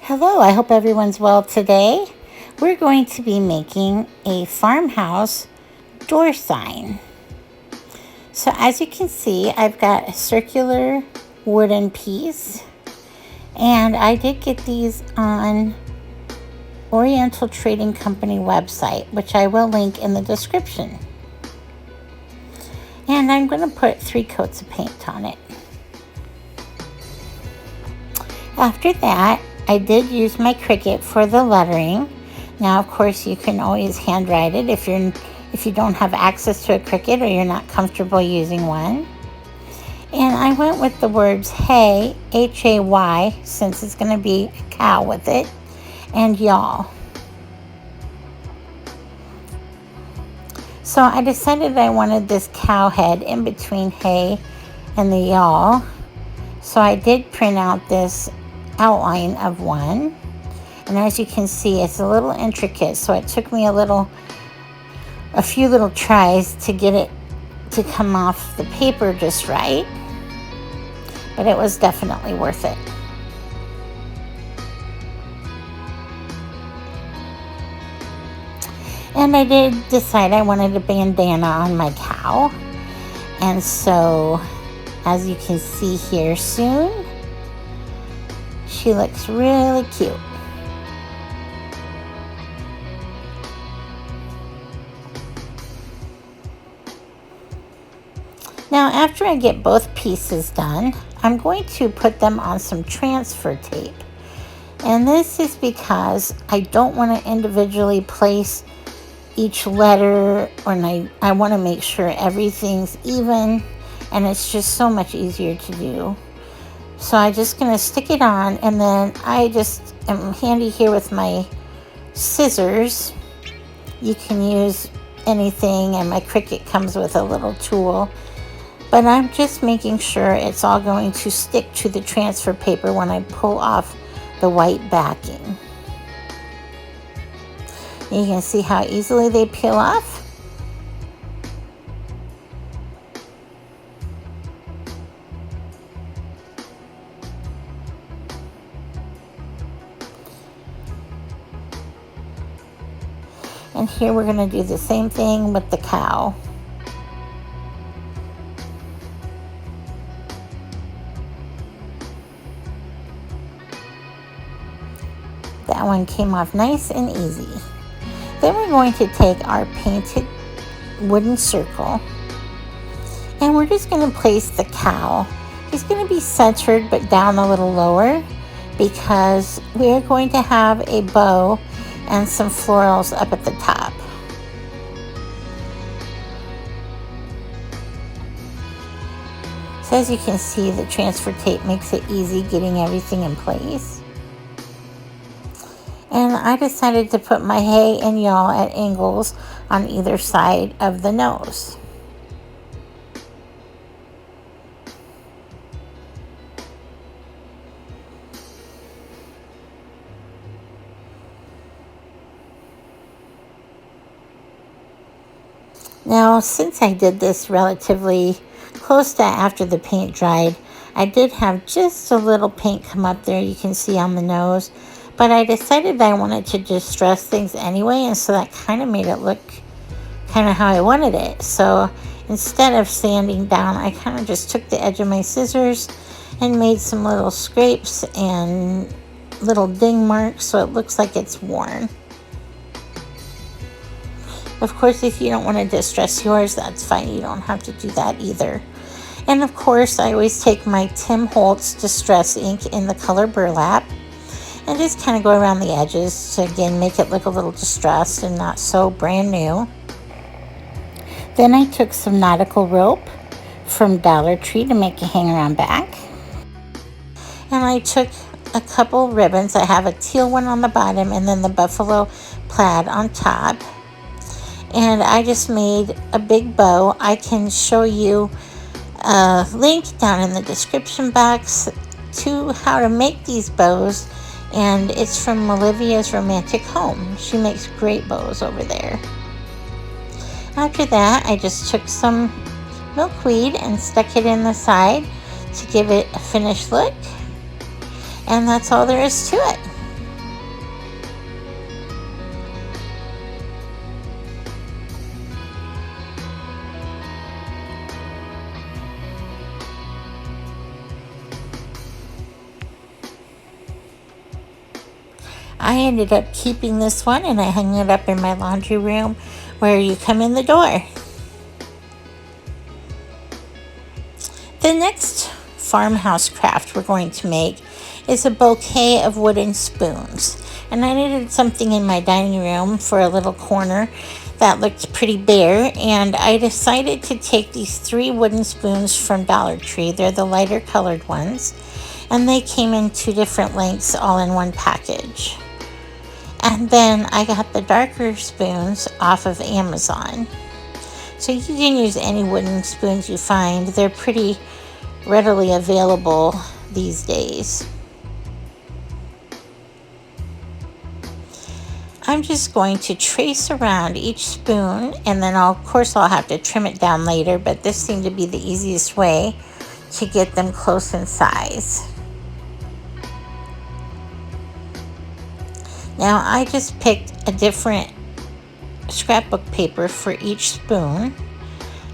Hello, I hope everyone's well today. We're going to be making a farmhouse door sign. So as you can see, I've got a circular wooden piece, and I did get these on Oriental Trading Company website, which I will link in the description. And I'm going to put 3 coats of paint on it. After that, I did use my Cricut for the lettering. Now, of course, you can always handwrite it if you don't have access to a Cricut or you're not comfortable using one. And I went with the words hay, H-A-Y, since it's going to be a cow with it, and y'all. So I decided I wanted this cow head in between hay and the y'all. So I did print out this outline of one, and as you can see, it's a little intricate, so it took me a few little tries to get it to come off the paper just right, but it was definitely worth it. And I did decide I wanted a bandana on my cow, and so as you can see here soon, she looks really cute. Now, after I get both pieces done, I'm going to put them on some transfer tape. And this is because I don't want to individually place each letter, and I want to make sure everything's even, and it's just so much easier to do. So I'm just going to stick it on, and then I just am handy here with my scissors. You can use anything, and my Cricut comes with a little tool. But I'm just making sure it's all going to stick to the transfer paper when I pull off the white backing. You can see how easily they peel off. And here we're going to do the same thing with the cow. That one came off nice and easy. Then we're going to take our painted wooden circle, and we're just going to place the cow. He's going to be centered but down a little lower because we are going to have a bow and some florals up at the top. So as you can see, the transfer tape makes it easy getting everything in place. And I decided to put my hay and y'all at angles on either side of the nose. Now, since I did this relatively close to after the paint dried, I did have just a little paint come up there, you can see on the nose, but I decided I wanted to distress things anyway, and so that kind of made it look kind of how I wanted it. So instead of sanding down, I kind of just took the edge of my scissors and made some little scrapes and little ding marks so it looks like it's worn. Of course, if you don't want to distress yours, that's fine. You don't have to do that either. And of course, I always take my Tim Holtz Distress ink in the color Burlap and just kind of go around the edges to, again, make it look a little distressed and not so brand new. Then I took some nautical rope from Dollar Tree to make a hang-around back. And I took a couple ribbons. I have a teal one on the bottom and then the buffalo plaid on top. And I just made a big bow. I can show you a link down in the description box to how to make these bows, and it's from Olivia's Romantic Home. She makes great bows over there. After that, I just took some milkweed and stuck it in the side to give it a finished look, and that's all there is to it. I ended up keeping this one and I hung it up in my laundry room where you come in the door. The next farmhouse craft we're going to make is a bouquet of wooden spoons. And I needed something in my dining room for a little corner that looked pretty bare, and I decided to take these 3 wooden spoons from Dollar Tree. They're the lighter colored ones, and they came in 2 different lengths all in one package. And then I got the darker spoons off of Amazon. So you can use any wooden spoons you find. They're pretty readily available these days. I'm just going to trace around each spoon, and then of course I'll have to trim it down later, but this seemed to be the easiest way to get them close in size. Now I just picked a different scrapbook paper for each spoon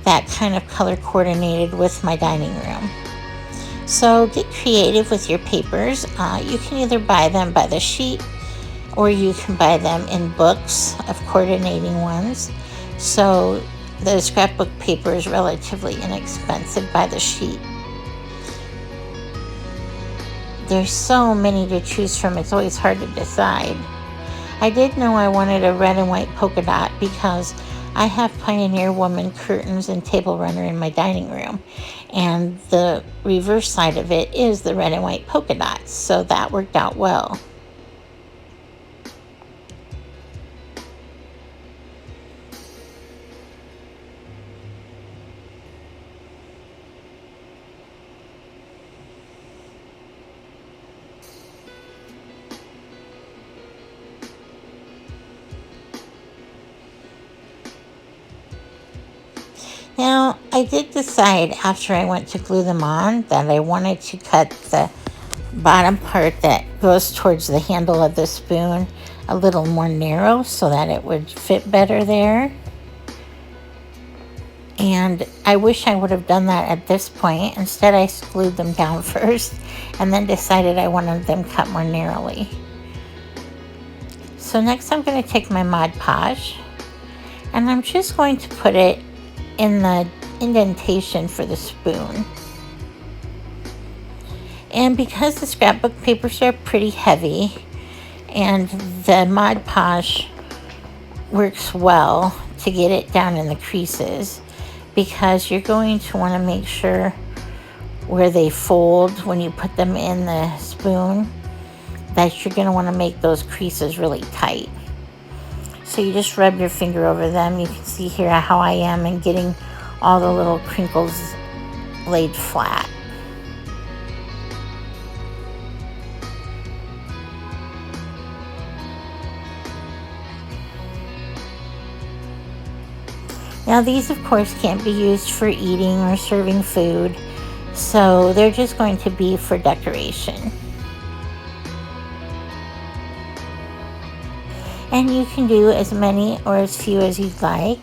that kind of color coordinated with my dining room. So get creative with your papers. You can either buy them by the sheet, or you can buy them in books of coordinating ones. So the scrapbook paper is relatively inexpensive by the sheet. There's so many to choose from, it's always hard to decide. I did know I wanted a red and white polka dot because I have Pioneer Woman curtains and table runner in my dining room, and the reverse side of it is the red and white polka dots, so that worked out well. Now, I did decide after I went to glue them on that I wanted to cut the bottom part that goes towards the handle of the spoon a little more narrow so that it would fit better there. And I wish I would have done that at this point. Instead, I glued them down first and then decided I wanted them cut more narrowly. So next I'm going to take my Mod Podge and I'm just going to put it in the indentation for the spoon. And because the scrapbook papers are pretty heavy and the Mod Podge works well to get it down in the creases, because you're going to want to make sure where they fold when you put them in the spoon that you're going to want to make those creases really tight. So you just rub your finger over them. You can see here how I am in getting all the little crinkles laid flat. Now these of course can't be used for eating or serving food, so they're just going to be for decoration. And you can do as many or as few as you'd like.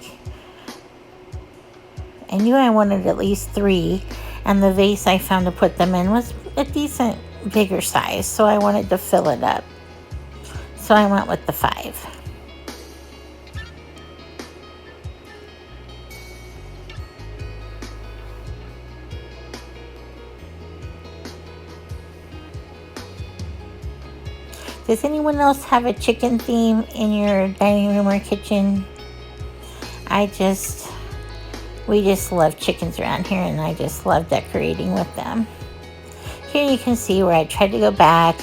I knew I wanted at least 3, and the vase I found to put them in was a decent bigger size, so I wanted to fill it up. So I went with the 5. Does anyone else have a chicken theme in your dining room or kitchen? We just love chickens around here, and I just love decorating with them. Here you can see where I tried to go back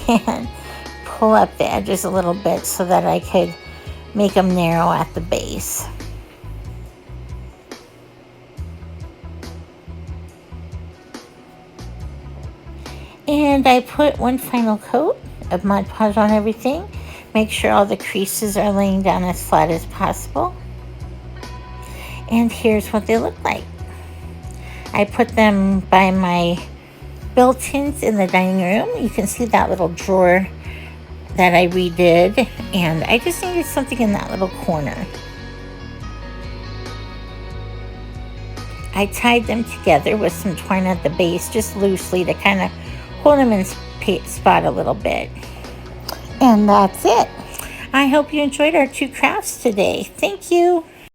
and pull up the edges a little bit so that I could make them narrow at the base. And I put one final coat of Mod Podge on everything. Make sure all the creases are laying down as flat as possible. And here's what they look like. I put them by my built-ins in the dining room. You can see that little drawer that I redid, and I just needed something in that little corner. I tied them together with some twine at the base, just loosely, to kind of hold them in spot a little bit. And that's it. I hope you enjoyed our two crafts today. Thank you.